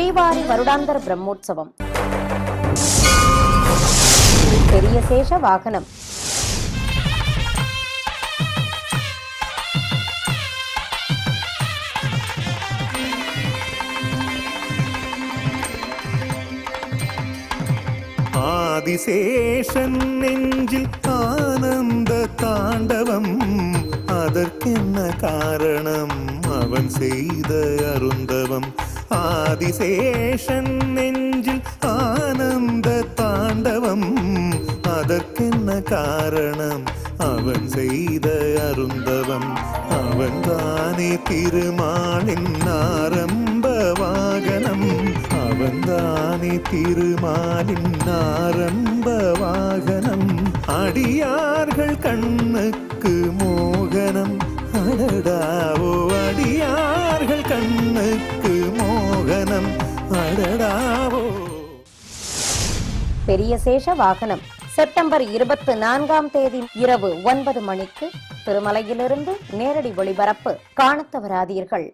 ஸ்ரீவாரி வருடாந்தர பிரம்மோற்சவம். பெரிய சேஷ வாகனம். ஆதிசேஷன் நெஞ்சில் ஆனந்த தாண்டவம், அதற்கென்ன காரணம் அவன் செய்த அருந்தவம். ஆதிசேஷன் நெஞ்சில் ஆனந்த தாண்டவம், அதற்கென்ன காரணம் அவன் செய்த அருந்தவம். அவன் தானே திருமாலின் ஆரம்ப வாகனம், அவன் தானே திருமாலின் ஆரம்ப வாகனம். அடியார்கள் கண்ணுக்கு மோகனம், அடடாவோ அடியார்கள் கண்ணுக்கு மோகனம், அடடாவோ. பெரிய சேஷ வாகனம் செப்டம்பர் 24ஆம் தேதி இரவு 9 மணிக்கு திருமலையிலிருந்து நேரடி ஒளிபரப்பு. காணத் தவறாதீர்கள்.